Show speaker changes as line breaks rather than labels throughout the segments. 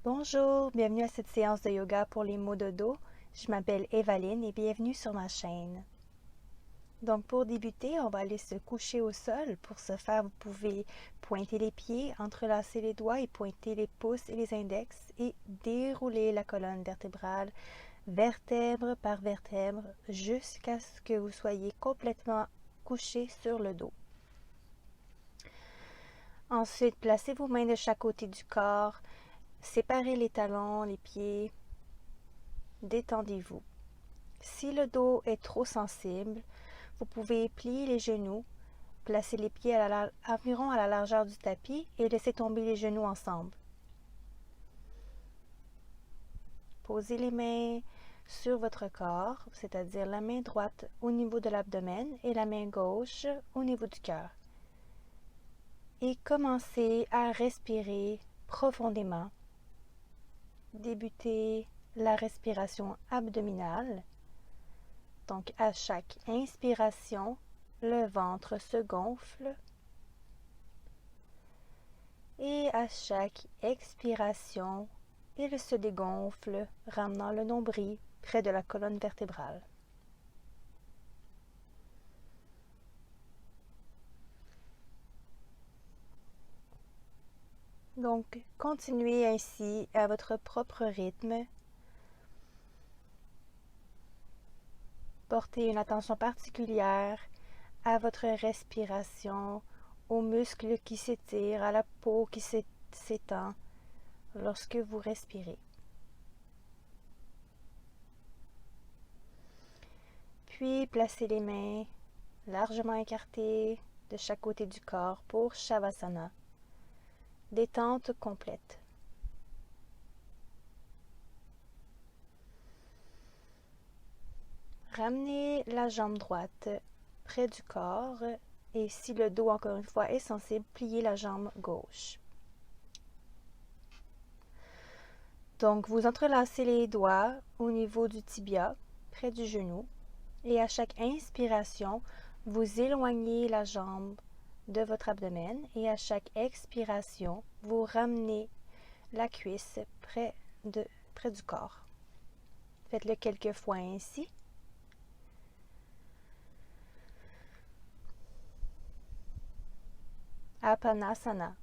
Bonjour, bienvenue à cette séance de yoga pour les maux de dos. Je m'appelle Evaline et bienvenue sur ma chaîne. Donc pour débuter, on va aller se coucher au sol. Pour ce faire, vous pouvez pointer les pieds, entrelacer les doigts et pointer les pouces et les index et dérouler la colonne vertébrale vertèbre par vertèbre jusqu'à ce que vous soyez complètement couché sur le dos. Ensuite, placez vos mains de chaque côté du corps, séparez les talons, les pieds, détendez-vous. Si le dos est trop sensible, vous pouvez plier les genoux, placer les pieds environ à la largeur du tapis et laisser tomber les genoux ensemble. Posez les mains sur votre corps, c'est-à-dire la main droite au niveau de l'abdomen et la main gauche au niveau du cœur. Et commencez à respirer profondément. Débutez la respiration abdominale. Donc, à chaque inspiration, le ventre se gonfle et à chaque expiration, il se dégonfle, ramenant le nombril près de la colonne vertébrale. Donc, continuez ainsi à votre propre rythme. Portez une attention particulière à votre respiration, aux muscles qui s'étirent, à la peau qui s'étend lorsque vous respirez. Puis placez les mains largement écartées de chaque côté du corps pour Shavasana. Détente complète. Ramenez la jambe droite près du corps et si le dos encore une fois est sensible, pliez la jambe gauche. Donc vous entrelacez les doigts au niveau du tibia, près du genou, et à chaque inspiration, vous éloignez la jambe de votre abdomen et à chaque expiration, vous ramenez la cuisse près du corps. Faites-le quelques fois ainsi. Apanasana,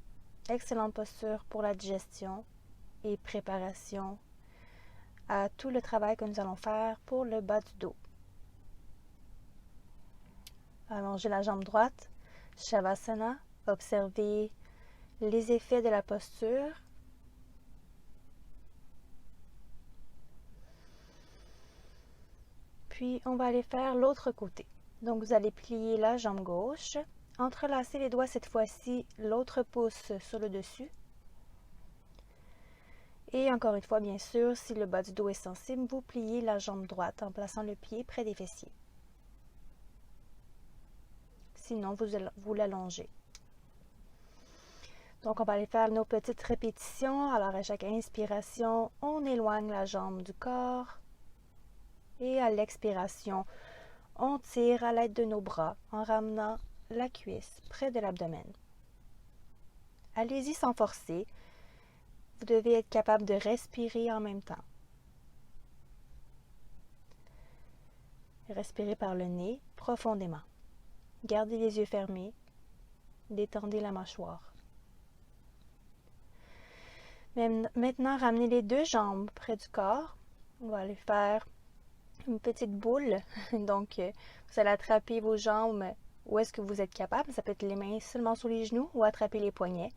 excellente posture pour la digestion et préparation à tout le travail que nous allons faire pour le bas du dos. Allongez la jambe droite, Shavasana, observez les effets de la posture. Puis on va aller faire l'autre côté. Donc vous allez plier la jambe gauche, entrelacer les doigts cette fois-ci, l'autre pouce sur le dessus. Et encore une fois, bien sûr, si le bas du dos est sensible, vous pliez la jambe droite en plaçant le pied près des fessiers. Sinon, vous l'allongez. Donc, on va aller faire nos petites répétitions. Alors, à chaque inspiration, on éloigne la jambe du corps. Et à l'expiration, on tire à l'aide de nos bras en ramenant la cuisse près de l'abdomen. Allez-y sans forcer. Vous devez être capable de respirer en même temps. Respirez par le nez profondément. Gardez les yeux fermés. Détendez la mâchoire. Maintenant, ramenez les deux jambes près du corps. On va aller faire une petite boule. Donc, vous allez attraper vos jambes où est-ce que vous êtes capable. Ça peut être les mains seulement sous les genoux ou attraper les poignets.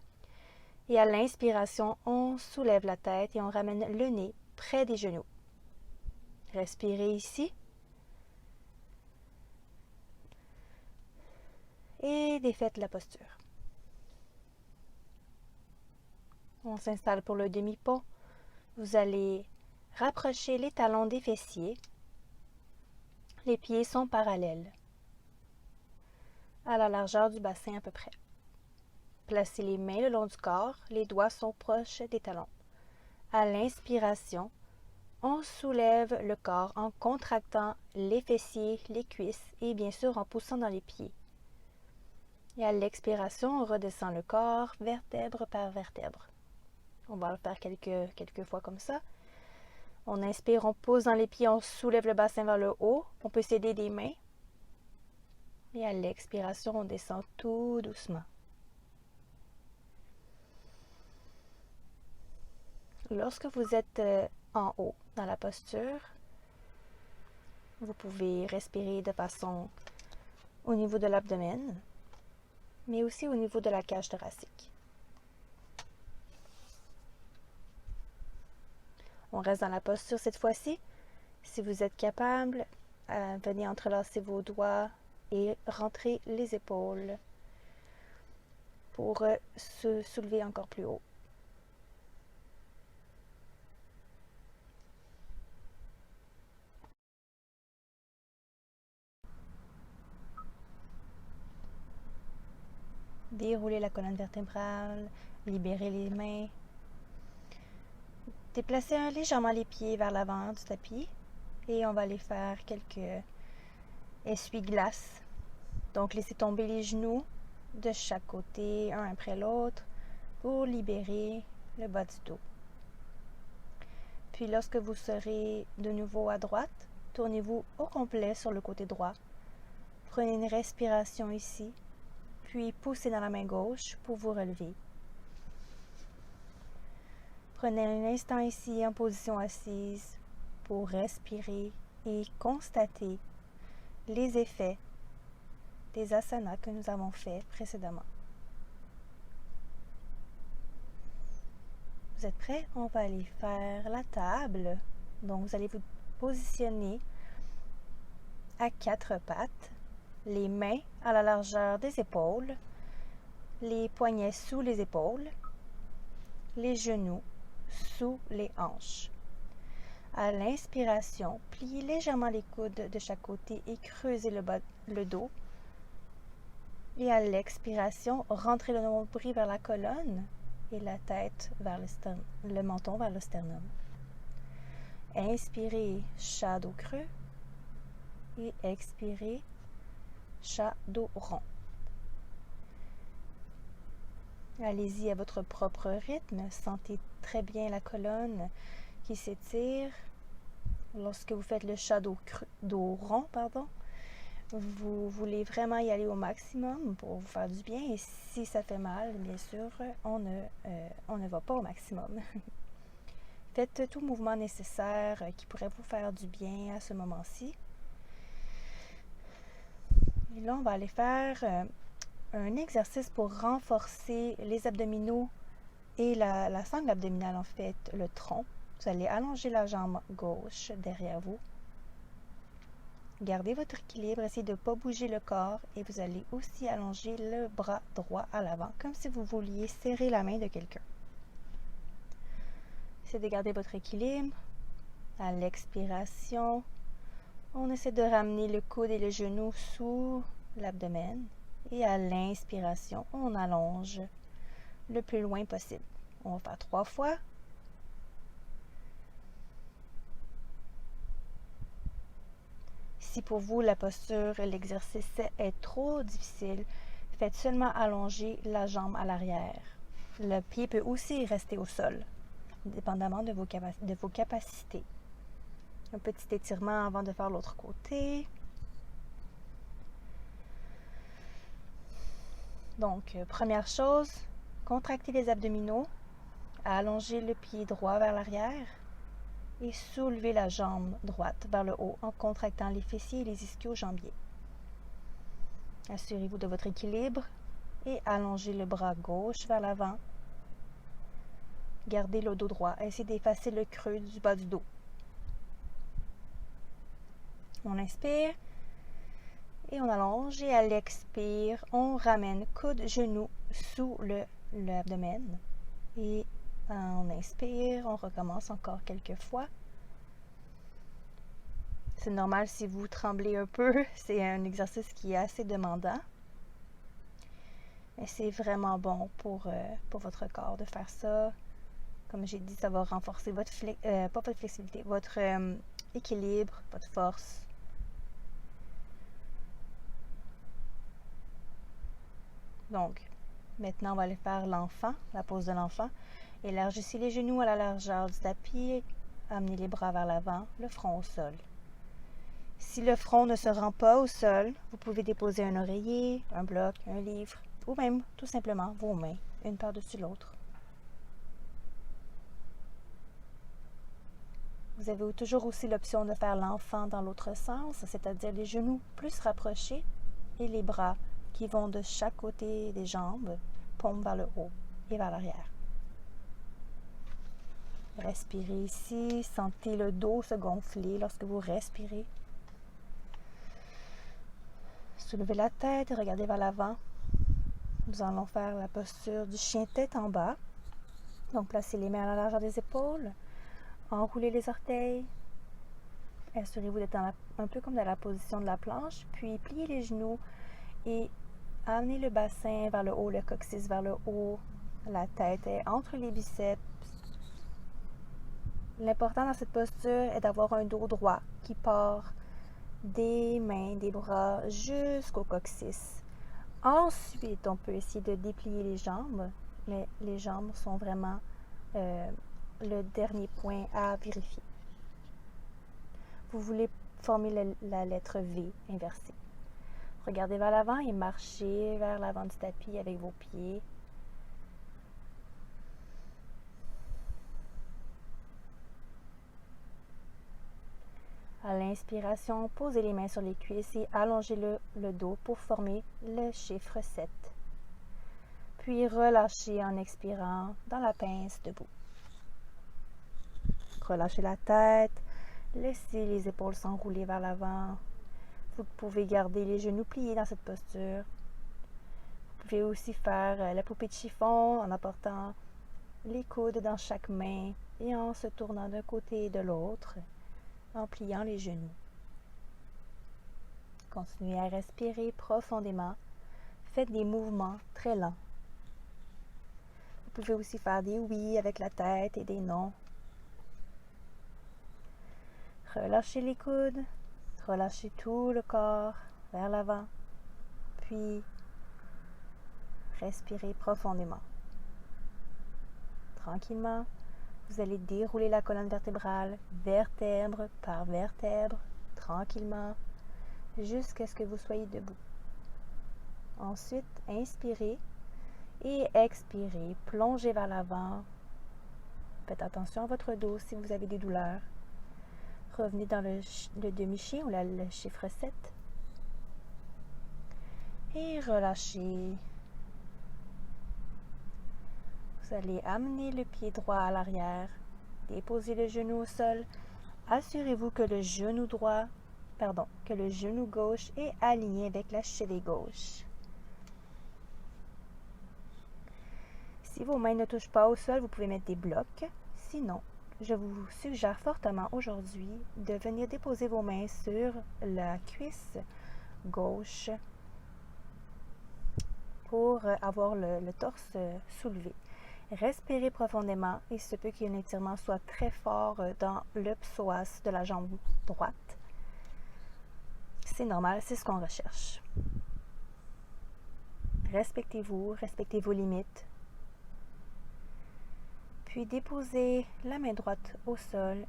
Et à l'inspiration, on soulève la tête et on ramène le nez près des genoux. Respirez ici. Et défaites la posture. On s'installe pour le demi-pont. Vous allez rapprocher les talons des fessiers. Les pieds sont parallèles, à la largeur du bassin à peu près. Placez les mains le long du corps, les doigts sont proches des talons. À l'inspiration, on soulève le corps en contractant les fessiers, les cuisses et bien sûr en poussant dans les pieds. Et à l'expiration, on redescend le corps vertèbre par vertèbre. On va le faire quelques fois comme ça. On inspire, on pose dans les pieds, on soulève le bassin vers le haut. On peut s'aider des mains. Et à l'expiration, on descend tout doucement. Lorsque vous êtes en haut dans la posture, vous pouvez respirer de façon au niveau de l'abdomen, mais aussi au niveau de la cage thoracique. On reste dans la posture cette fois-ci. Si vous êtes capable, venez entrelacer vos doigts et rentrer les épaules pour se soulever encore plus haut. Déroulez la colonne vertébrale, libérez les mains. Déplacez légèrement les pieds vers l'avant du tapis et on va aller faire quelques essuie-glaces. Donc laissez tomber les genoux de chaque côté, un après l'autre, pour libérer le bas du dos. Puis lorsque vous serez de nouveau à droite, tournez-vous au complet sur le côté droit. Prenez une respiration ici, puis poussez dans la main gauche pour vous relever. Prenez un instant ici en position assise pour respirer et constater les effets des asanas que nous avons fait précédemment. Vous êtes prêts? On va aller faire la table. Donc, vous allez vous positionner à 4 pattes, les mains à la largeur des épaules, les poignets sous les épaules, les genoux sous les hanches. À l'inspiration, pliez légèrement les coudes de chaque côté et creusez le dos. Et à l'expiration, rentrez le nombril vers la colonne et la tête vers le menton vers le sternum. Inspirez, chat dos creux et expirez, chat dos rond. Allez-y à votre propre rythme, sentez très bien la colonne qui s'étire. Lorsque vous faites le chat dos rond, vous voulez vraiment y aller au maximum pour vous faire du bien. Et si ça fait mal, bien sûr, on ne va pas au maximum. Faites tout mouvement nécessaire qui pourrait vous faire du bien à ce moment-ci. Et là, on va aller faire un exercice pour renforcer les abdominaux et la sangle abdominale, en fait, le tronc. Vous allez allonger la jambe gauche derrière vous. Gardez votre équilibre, essayez de ne pas bouger le corps et vous allez aussi allonger le bras droit à l'avant, comme si vous vouliez serrer la main de quelqu'un. Essayez de garder votre équilibre. À l'expiration, on essaie de ramener le coude et le genou sous l'abdomen. Et à l'inspiration, on allonge le plus loin possible. On va faire 3 fois. Si pour vous la posture, l'exercice est trop difficile, faites seulement allonger la jambe à l'arrière. Le pied peut aussi rester au sol, dépendamment de vos capacités. Un petit étirement avant de faire l'autre côté. Donc, première chose, contractez les abdominaux, allongez le pied droit vers l'arrière et soulevez la jambe droite vers le haut en contractant les fessiers et les ischio-jambiers. Assurez-vous de votre équilibre et allongez le bras gauche vers l'avant. Gardez le dos droit. Essayez d'effacer le creux du bas du dos. On inspire et on allonge. Et à l'expire, on ramène coude, genou sous l'abdomen. Et on inspire, on recommence encore quelques fois. C'est normal si vous tremblez un peu, c'est un exercice qui est assez demandant. Mais c'est vraiment bon pour votre corps de faire ça. Comme j'ai dit, ça va renforcer votre flexibilité, votre équilibre, votre force. Donc, maintenant on va aller faire l'enfant, la pose de l'enfant. Élargissez les genoux à la largeur du tapis. Amenez les bras vers l'avant, le front au sol. Si le front ne se rend pas au sol, vous pouvez déposer un oreiller, un bloc, un livre, ou même tout simplement vos mains, une par-dessus l'autre. Vous avez toujours aussi l'option de faire l'enfant dans l'autre sens, c'est-à-dire les genoux plus rapprochés et les bras qui vont de chaque côté des jambes, paume vers le haut et vers l'arrière. Respirez ici, sentez le dos se gonfler lorsque vous respirez. Soulevez la tête et regardez vers l'avant. Nous allons faire la posture du chien tête en bas. Donc, placez les mains à la largeur des épaules. Enroulez les orteils. Assurez-vous d'être un peu comme dans la position de la planche. Puis, pliez les genoux et amenez le bassin vers le haut, le coccyx vers le haut. La tête est entre les biceps. L'important dans cette posture est d'avoir un dos droit qui part des mains, des bras jusqu'au coccyx. Ensuite, on peut essayer de déplier les jambes, mais les jambes sont vraiment le dernier point à vérifier. Vous voulez former la lettre V inversée. Regardez vers l'avant et marchez vers l'avant du tapis avec vos pieds. À l'inspiration, posez les mains sur les cuisses et allongez le dos pour former le chiffre 7. Puis relâchez en expirant dans la pince debout. Relâchez la tête, laissez les épaules s'enrouler vers l'avant. Vous pouvez garder les genoux pliés dans cette posture. Vous pouvez aussi faire la poupée de chiffon en apportant les coudes dans chaque main et en se tournant d'un côté et de l'autre, en pliant les genoux. Continuez à respirer profondément. Faites des mouvements très lents. Vous pouvez aussi faire des oui avec la tête et des non. Relâchez les coudes, relâchez tout le corps vers l'avant, puis respirez profondément. Tranquillement, vous allez dérouler la colonne vertébrale, vertèbre par vertèbre, tranquillement, jusqu'à ce que vous soyez debout. Ensuite, inspirez et expirez, plongez vers l'avant. Faites attention à votre dos si vous avez des douleurs. Revenez dans le demi-chien ou le chiffre 7. Et relâchez. Vous allez amener le pied droit à l'arrière, déposez le genou au sol. Assurez-vous que le genou gauche est aligné avec la cheville gauche. Si vos mains ne touchent pas au sol, vous pouvez mettre des blocs. Sinon, je vous suggère fortement aujourd'hui de venir déposer vos mains sur la cuisse gauche pour avoir le torse soulevé. Respirez profondément. Il se peut qu'un étirement soit très fort dans le psoas de la jambe droite. C'est normal, c'est ce qu'on recherche. Respectez-vous, respectez vos limites. Puis déposez la main droite au sol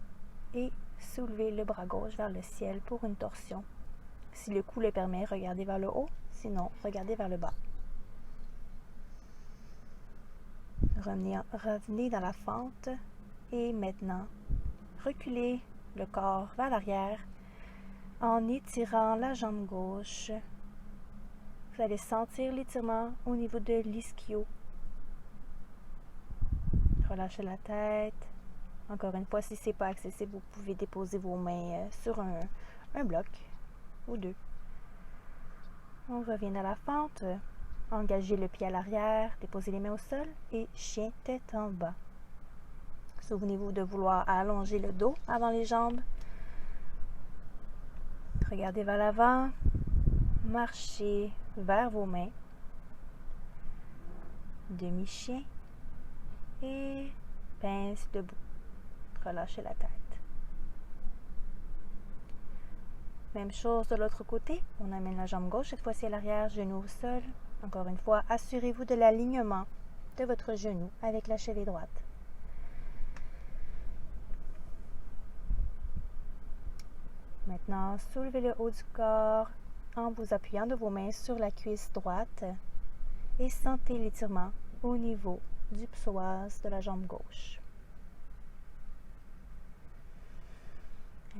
et soulevez le bras gauche vers le ciel pour une torsion. Si le cou le permet, regardez vers le haut, sinon regardez vers le bas. Revenez dans la fente et maintenant, reculez le corps vers l'arrière en étirant la jambe gauche. Vous allez sentir l'étirement au niveau de l'ischio. Relâchez la tête. Encore une fois, si ce n'est pas accessible, vous pouvez déposer vos mains sur un bloc ou deux. On revient à la fente. Engagez le pied à l'arrière, déposez les mains au sol et chien tête en bas. Souvenez-vous de vouloir allonger le dos avant les jambes. Regardez vers l'avant. Marchez vers vos mains. Demi-chien. Et pince debout. Relâchez la tête. Même chose de l'autre côté. On amène la jambe gauche, cette fois-ci à l'arrière, genou au sol. Encore une fois, assurez-vous de l'alignement de votre genou avec la cheville droite. Maintenant, soulevez le haut du corps en vous appuyant de vos mains sur la cuisse droite et sentez l'étirement au niveau du psoas de la jambe gauche.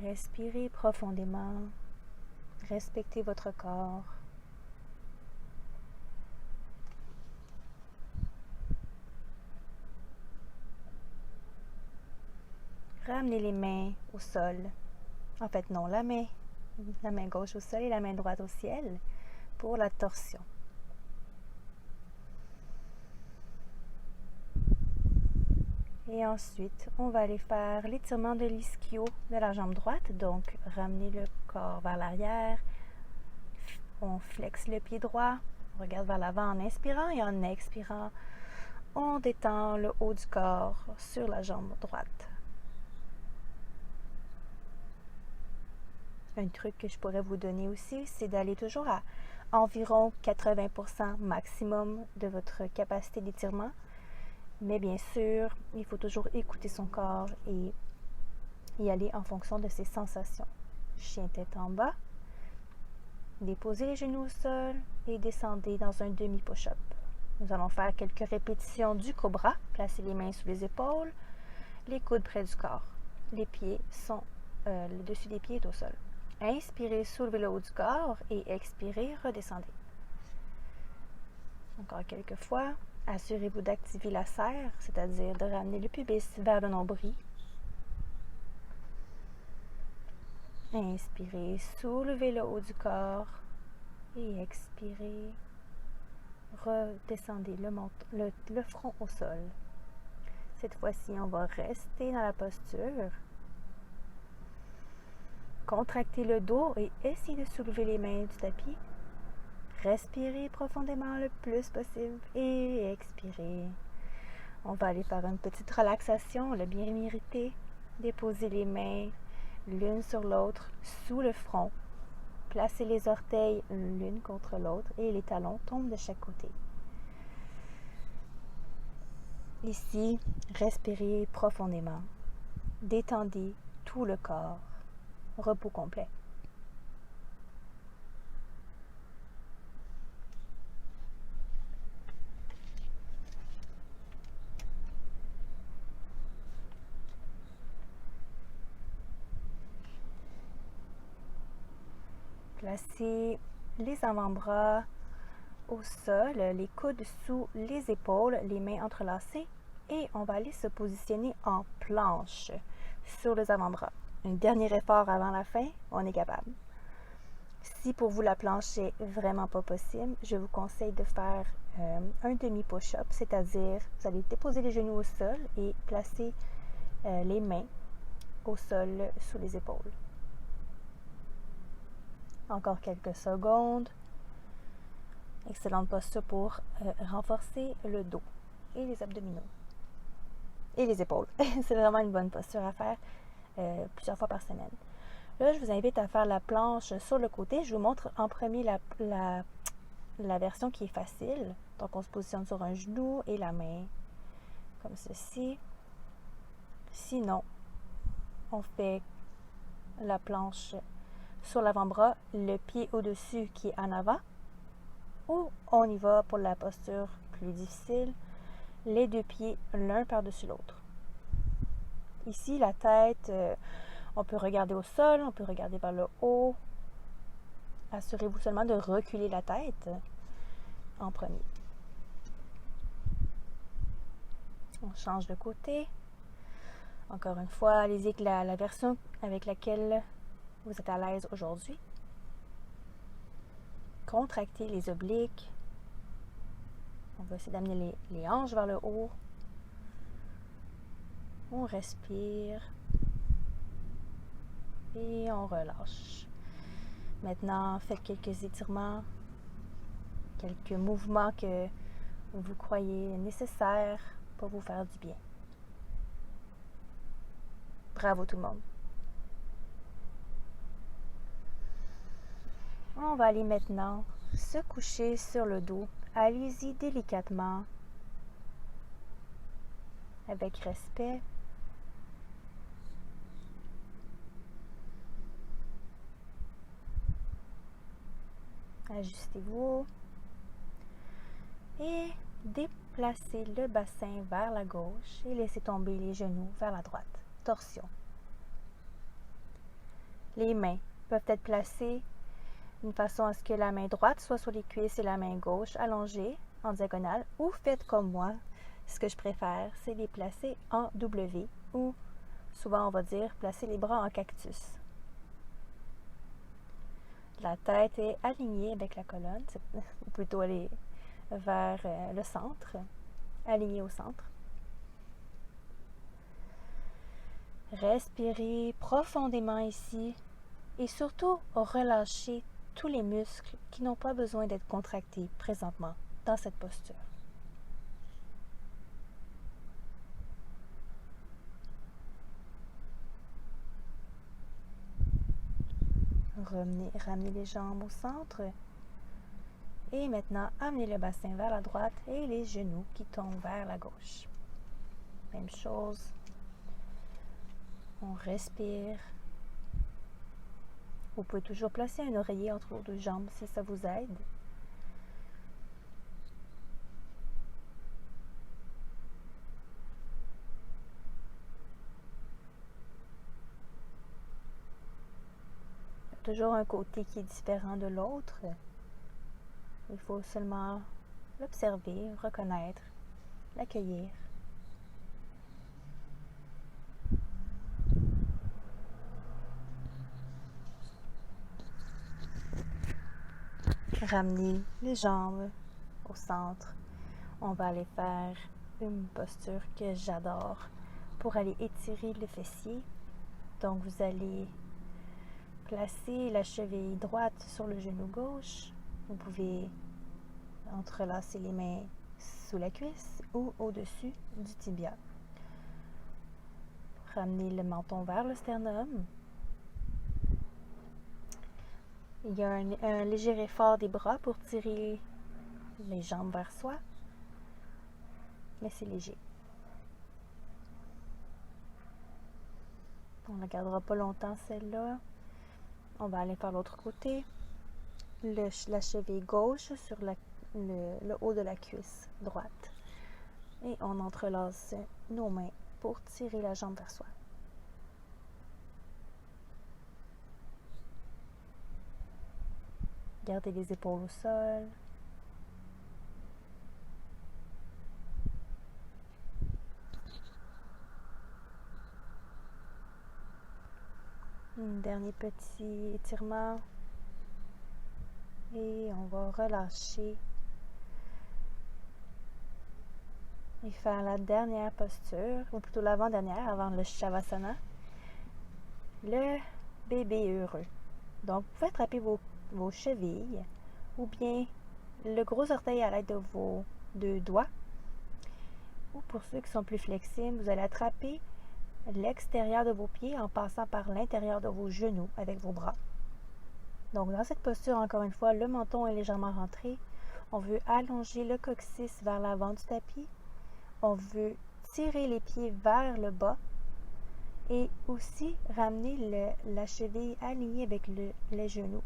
Respirez profondément, respectez votre corps. Ramenez les mains au sol. En fait, non, la main gauche au sol et la main droite au ciel pour la torsion. Et ensuite, on va aller faire l'étirement de l'ischio de la jambe droite. Donc, ramenez le corps vers l'arrière. On flexe le pied droit. On regarde vers l'avant en inspirant et en expirant, on détend le haut du corps sur la jambe droite. Un truc que je pourrais vous donner aussi, c'est d'aller toujours à environ 80% maximum de votre capacité d'étirement. Mais bien sûr, il faut toujours écouter son corps et y aller en fonction de ses sensations. Chien tête en bas. Déposez les genoux au sol et descendez dans un demi-push-up. Nous allons faire quelques répétitions du cobra. Placez les mains sous les épaules, les coudes près du corps. Les pieds sont, le dessus des pieds est au sol. Inspirez, soulevez le haut du corps et expirez, redescendez. Encore quelques fois. Assurez-vous d'activer la serre, c'est-à-dire de ramener le pubis vers le nombril. Inspirez, soulevez le haut du corps et expirez, redescendez le front au sol. Cette fois-ci, on va rester dans la posture. Contractez le dos et essayez de soulever les mains du tapis. Respirez profondément le plus possible et expirez. On va aller faire une petite relaxation, le bien mérité. Déposez les mains l'une sur l'autre sous le front. Placez les orteils l'une contre l'autre et les talons tombent de chaque côté. Ici, respirez profondément. Détendez tout le corps. Repos complet. Placez les avant-bras au sol, les coudes sous les épaules, les mains entrelacées et on va aller se positionner en planche sur les avant-bras. Un dernier effort avant la fin, on est capable. Si pour vous la planche est vraiment pas possible, je vous conseille de faire un demi-push-up, c'est-à-dire vous allez déposer les genoux au sol et placer les mains au sol sous les épaules. Encore quelques secondes. Excellente posture pour renforcer le dos et les abdominaux. Et les épaules. C'est vraiment une bonne posture à faire plusieurs fois par semaine. Là, je vous invite à faire la planche sur le côté. Je vous montre en premier la version qui est facile. Donc, on se positionne sur un genou et la main comme ceci. Sinon, on fait la planche sur l'avant-bras, le pied au-dessus qui est en avant. Ou on y va pour la posture plus difficile, les deux pieds l'un par-dessus l'autre. Ici, la tête, on peut regarder au sol, on peut regarder vers le haut. Assurez-vous seulement de reculer la tête en premier. On change de côté. Encore une fois, allez-y avec la version avec laquelle vous êtes à l'aise aujourd'hui. Contractez les obliques. On va essayer d'amener les hanches vers le haut. On respire. Et on relâche. Maintenant, faites quelques étirements, quelques mouvements que vous croyez nécessaires pour vous faire du bien. Bravo tout le monde. On va aller maintenant se coucher sur le dos. Allez-y délicatement, avec respect. Ajustez-vous et déplacez le bassin vers la gauche et laissez tomber les genoux vers la droite. Torsion. Les mains peuvent être placées d'une façon à ce que la main droite soit sur les cuisses et la main gauche allongée en diagonale, ou faites comme moi. Ce que je préfère, c'est les placer en W, ou souvent on va dire placer les bras en cactus. La tête est alignée avec la colonne, ou plutôt elle est vers le centre, alignée au centre. Respirez profondément ici et surtout relâchez tous les muscles qui n'ont pas besoin d'être contractés présentement dans cette posture. Ramenez les jambes au centre. Et maintenant, amenez le bassin vers la droite et les genoux qui tombent vers la gauche. Même chose. On respire. Vous pouvez toujours placer un oreiller entre vos deux jambes si ça vous aide. Il y a toujours un côté qui est différent de l'autre. Il faut seulement l'observer, reconnaître, l'accueillir. Ramenez les jambes au centre. On va aller faire une posture que j'adore pour aller étirer le fessier. Donc vous allez placer la cheville droite sur le genou gauche. Vous pouvez entrelacer les mains sous la cuisse ou au-dessus du tibia. Ramenez le menton vers le sternum. Il y a un léger effort des bras pour tirer les jambes vers soi, mais c'est léger. On ne la gardera pas longtemps celle-là. On va aller par l'autre côté. La cheville gauche sur le haut de la cuisse droite. Et on entrelace nos mains pour tirer la jambe vers soi. Gardez les épaules au sol. Un dernier petit étirement. Et on va relâcher. Et faire la dernière posture, ou plutôt l'avant-dernière, avant le Shavasana. Le bébé heureux. Donc, vous pouvez attraper vos chevilles ou bien le gros orteil à l'aide de vos deux doigts. Ou pour ceux qui sont plus flexibles, vous allez attraper l'extérieur de vos pieds en passant par l'intérieur de vos genoux avec vos bras. Donc, dans cette posture, encore une fois, le menton est légèrement rentré. On veut allonger le coccyx vers l'avant du tapis. On veut tirer les pieds vers le bas et aussi ramener la cheville alignée avec les genoux.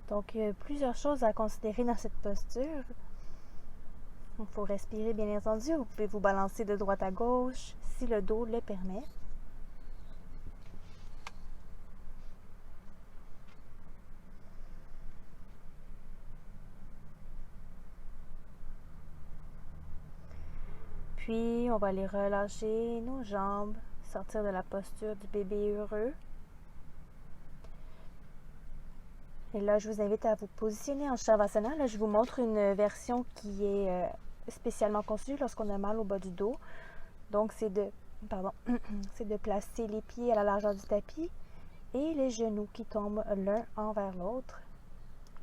Donc, il y a plusieurs choses à considérer dans cette posture. Il faut respirer, bien entendu. Vous pouvez vous balancer de droite à gauche si le dos le permet. Puis, on va aller relâcher nos jambes, sortir de la posture du bébé heureux. Et là, je vous invite à vous positionner en Shavasana. Là, je vous montre une version qui est spécialement conçue lorsqu'on a mal au bas du dos. Donc, c'est de placer les pieds à la largeur du tapis et les genoux qui tombent l'un envers l'autre.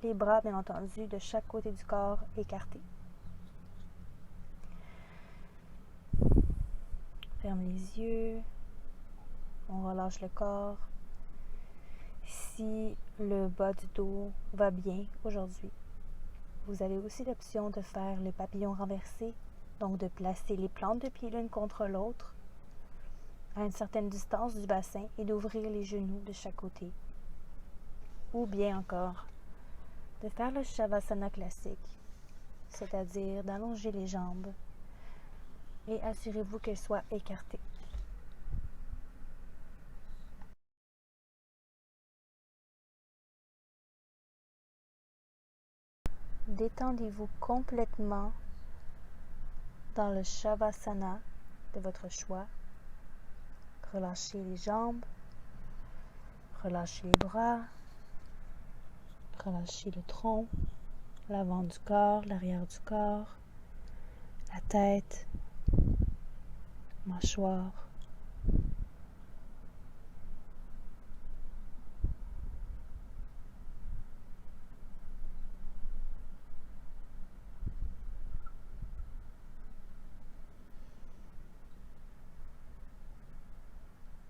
Les bras, bien entendu, de chaque côté du corps écartés. Ferme les yeux. On relâche le corps. Si le bas du dos va bien aujourd'hui, vous avez aussi l'option de faire le papillon renversé, donc de placer les plantes de pied l'une contre l'autre à une certaine distance du bassin et d'ouvrir les genoux de chaque côté. Ou bien encore, de faire le Shavasana classique, c'est-à-dire d'allonger les jambes et assurez-vous qu'elles soient écartées. Détendez-vous complètement dans le Shavasana de votre choix. Relâchez les jambes, relâchez les bras, relâchez le tronc, l'avant du corps, l'arrière du corps, la tête, mâchoire.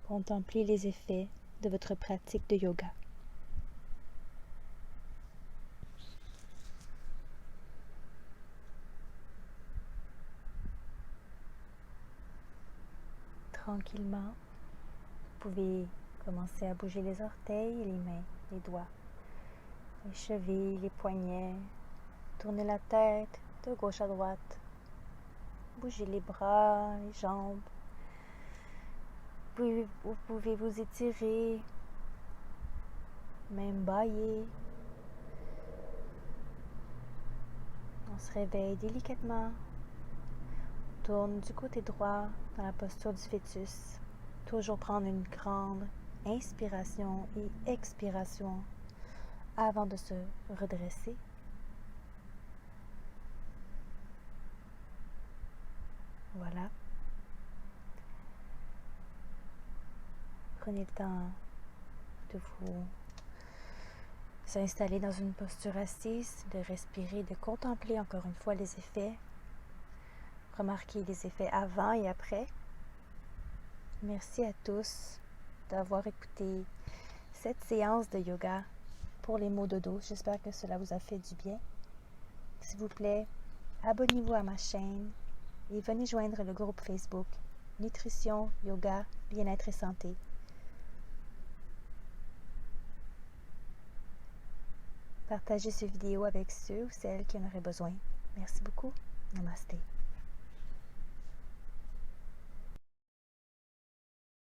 Contemplez les effets de votre pratique de yoga. Tranquillement, vous pouvez commencer à bouger les orteils, les mains, les doigts, les chevilles, les poignets. Tournez la tête de gauche à droite. Bougez les bras, les jambes. Vous pouvez vous étirer, même bâiller. On se réveille délicatement. Tourne du côté droit dans la posture du fœtus. Toujours prendre une grande inspiration et expiration avant de se redresser. Voilà. Prenez le temps de vous s'installer dans une posture assise, de respirer, de contempler encore une fois les effets. Remarquez les effets avant et après. Merci à tous d'avoir écouté cette séance de yoga pour les maux de dos. J'espère que cela vous a fait du bien. S'il vous plaît, abonnez-vous à ma chaîne et venez joindre le groupe Facebook Nutrition, Yoga, Bien-être et Santé. Partagez cette vidéo avec ceux ou celles qui en auraient besoin. Merci beaucoup. Namasté.